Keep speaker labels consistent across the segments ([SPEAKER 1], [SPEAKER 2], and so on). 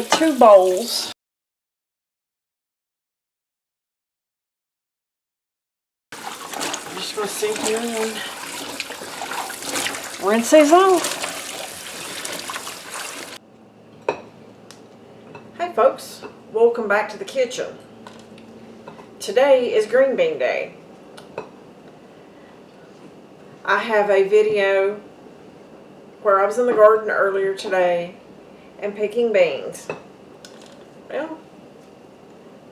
[SPEAKER 1] get 2 bowls. I'm just going to sit here and rinse these off. Hey folks, welcome back to the kitchen. Today is green bean day. I have a video where I was in the garden earlier today and picking beans. Well,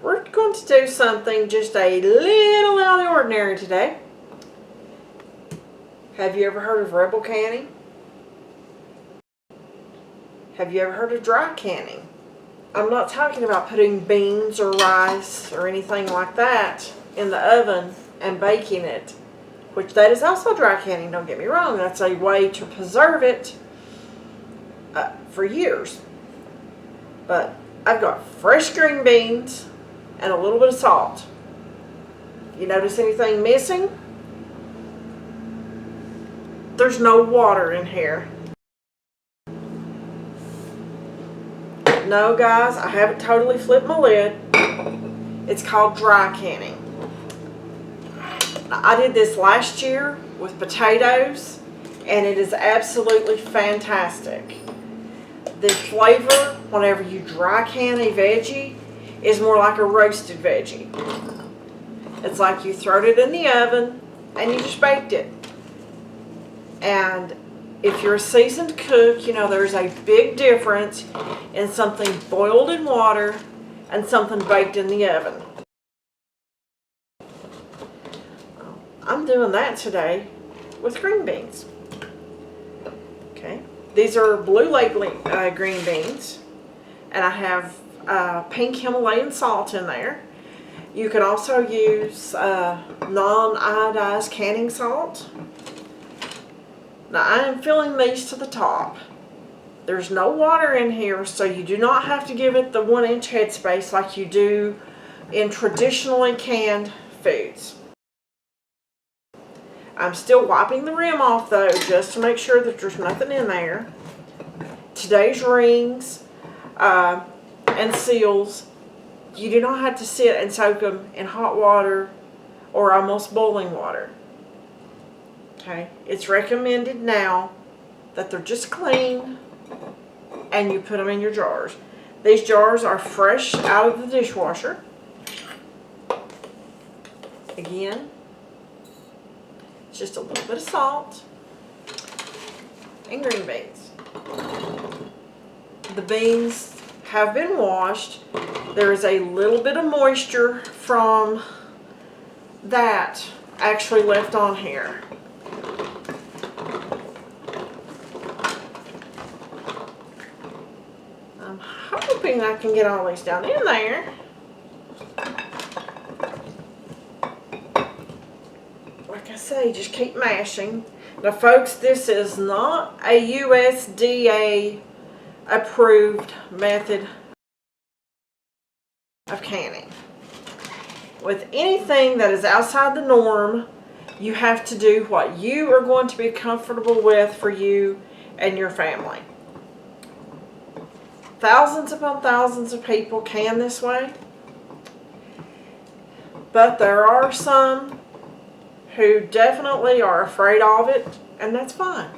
[SPEAKER 1] we're going to do something just a little out of the ordinary today. Have you ever heard of rebel canning? Have you ever heard of dry canning? I'm not talking about putting beans or rice or anything like that in the oven and baking it, which that is also dry canning, don't get me wrong. That's a way to preserve it for years. But I've got fresh green beans and a little bit of salt. You notice anything missing? There's no water in here. No guys, I haven't totally flipped my lid. It's called dry canning. I did this last year with potatoes and it is absolutely fantastic. The flavor, whenever you dry can a veggie, is more like a roasted veggie. It's like you throwed it in the oven and you just baked it. And if you're a seasoned cook, you know there's a big difference in something boiled in water and something baked in the oven. I'm doing that today with green beans. Okay, these are blue lake green beans, and I have pink Himalayan salt in there. You can also use non-iodized canning salt. Now I am filling these to the top. There's no water in here, so you do not have to give it the 1-inch headspace like you do in traditionally canned foods. I'm still wiping the rim off though, just to make sure that there's nothing in there. Today's rings and seals, you do not have to sit and soak them in hot water or almost boiling water. Okay, it's recommended now that they're just clean and you put them in your jars. These jars are fresh out of the dishwasher. Again, it's just a little bit of salt and green beans. The beans have been washed. There is a little bit of moisture from that actually left on here. I'm hoping I can get all these down in there. Like I say, just keep mashing. Now folks, this is not a USDA approved method of canning. With anything that is outside the norm, you have to do what you are going to be comfortable with for you and your family. Thousands upon thousands of people can this way, but there are some who definitely are afraid of it, and that's fine.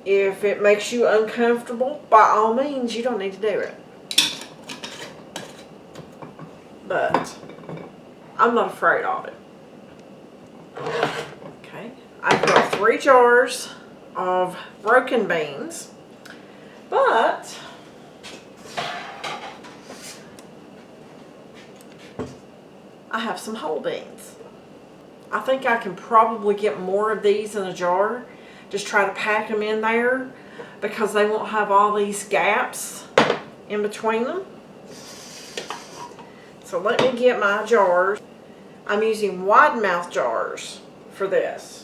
[SPEAKER 1] If it makes you uncomfortable, by all means, you don't need to do it. But I'm not afraid of it. Okay, I've got 3 jars of broken beans, but I have some whole beans. I think I can probably get more of these in a jar. Just try to pack them in there because they won't have all these gaps in between them. So let me get my jars. I'm using wide mouth jars for this.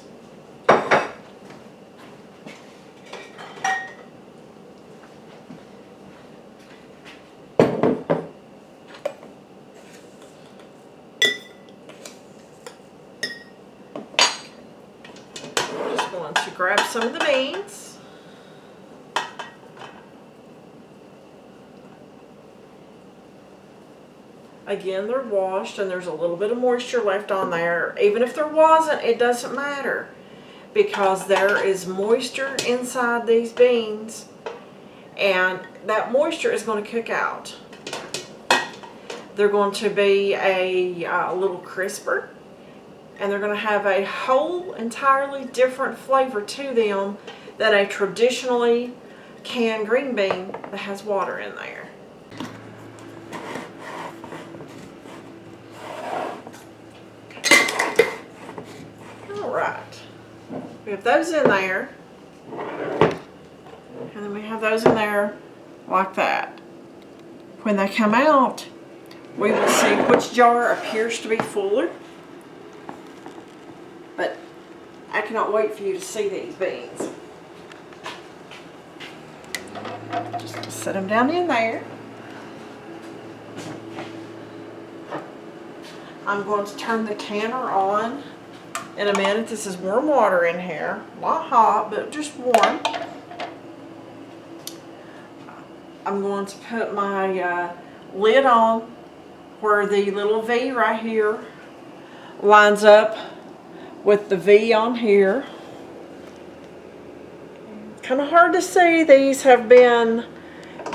[SPEAKER 1] To grab some of the beans. Again, they're washed and there's a little bit of moisture left on there. Even if there wasn't, it doesn't matter, because there is moisture inside these beans, and that moisture is going to cook out. They're going to be a little crisper, and they're going to have a whole entirely different flavor to them than a traditionally canned green bean that has water in there. Alright, we have those in there, and then we have those in there like that. When they come out, we will see which jar appears to be fuller, but I cannot wait for you to see these beans. Just set them down in there. I'm going to turn the canner on in a minute. This is warm water in here. Not hot, but just warm. I'm going to put my lid on where the little V right here lines up with the V on here. Kind of hard to see. These have been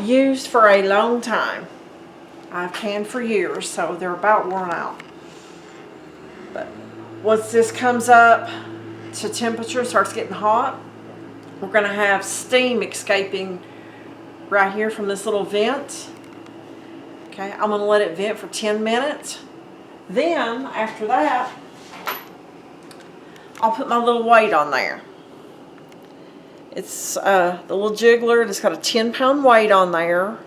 [SPEAKER 1] used for a long time. I've canned for years, so they're about worn out. But once this comes up to temperature, starts getting hot, we're going to have steam escaping right here from this little vent. Okay, I'm going to let it vent for 10 minutes. Then, after that, I'll put my little weight on there. It's the little jiggler. It's got a 10-pound weight on there.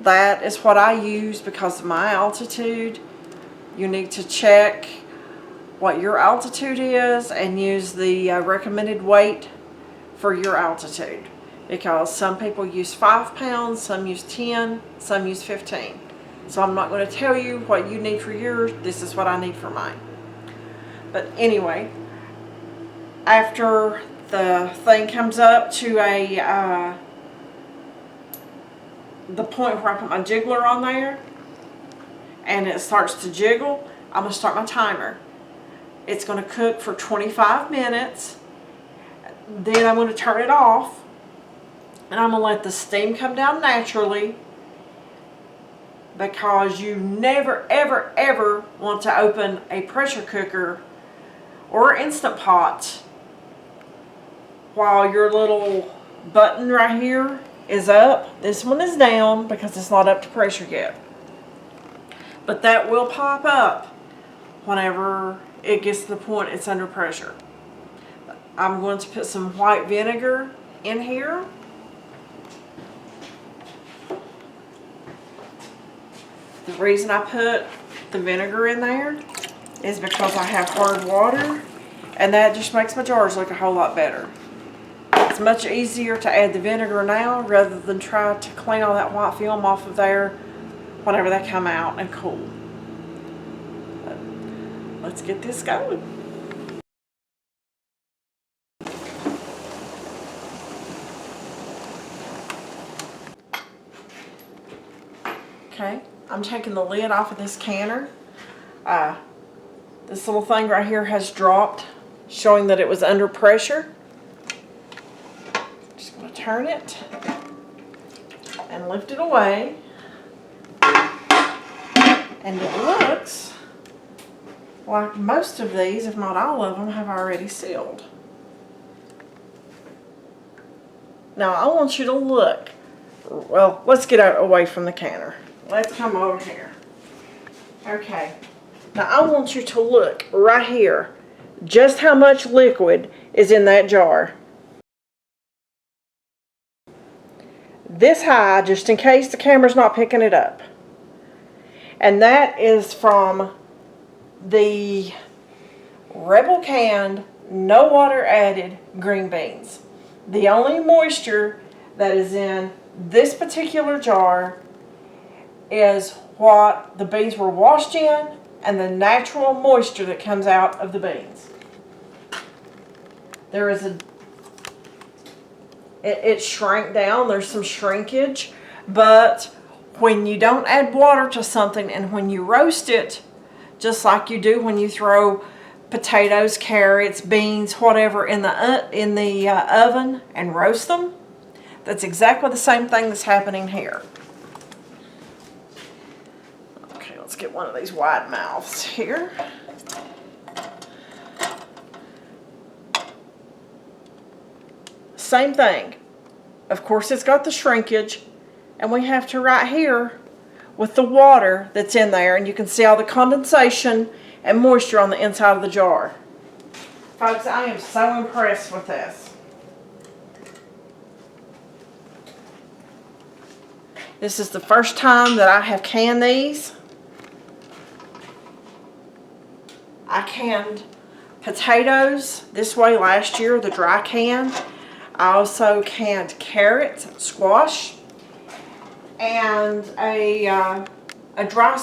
[SPEAKER 1] That is what I use because of my altitude. You need to check what your altitude is and use the recommended weight for your altitude, because some people use 5 pounds, some use 10, some use 15. So I'm not going to tell you what you need for yours. This is what I need for mine. But anyway, after the thing comes up to the point where I put my jiggler on there and it starts to jiggle, I'm going to start my timer. It's going to cook for 25 minutes. Then I'm going to turn it off, and I'm going to let the steam come down naturally, because you never, ever, ever want to open a pressure cooker or Instant Pot while your little button right here is up. This one is down because it's not up to pressure yet. But that will pop up whenever it gets to the point it's under pressure. I'm going to put some white vinegar in here. The reason I put the vinegar in there is because I have hard water, and that just makes my jars look a whole lot better. It's much easier to add the vinegar now rather than try to clean all that white film off of there whenever they come out and cool. But let's get this going. Okay, I'm taking the lid off of this canner. This little thing right here has dropped, showing that it was under pressure. Just going to turn it and lift it away. And it looks like most of these, if not all of them, have already sealed. Now I want you to look. Well, let's get away from the canner. Let's come over here. Okay. Now I want you to look right here just how much liquid is in that jar. This high, just in case the camera's not picking it up. And that is from the Rebel canned, no water added green beans. The only moisture that is in this particular jar is what the beans were washed in and the natural moisture that comes out of the beans. There is it shrank down. There's some shrinkage, but when you don't add water to something and when you roast it, just like you do when you throw potatoes, carrots, beans, whatever in the oven and roast them, that's exactly the same thing that's happening here. Okay, let's get one of these wide mouths here. Same thing. Of course, it's got the shrinkage, and we have to right here with the water that's in there, and you can see all the condensation and moisture on the inside of the jar. Folks, I am so impressed with this. This is the first time that I have canned these. I canned potatoes this way last year, the dry can. I also canned carrots, squash, and a dry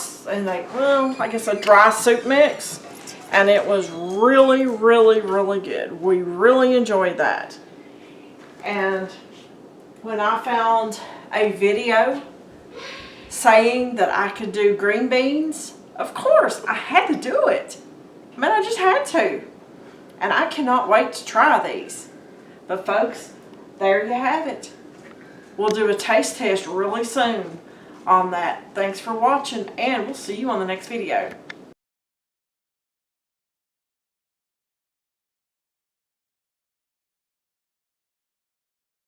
[SPEAKER 1] soup mix, and it was really, really, really good. We really enjoyed that. And when I found a video saying that I could do green beans, of course I had to do it. I mean, I just had to. And I cannot wait to try these. But folks, there you have it. We'll do a taste test really soon on that. Thanks for watching, and we'll see you on the next video.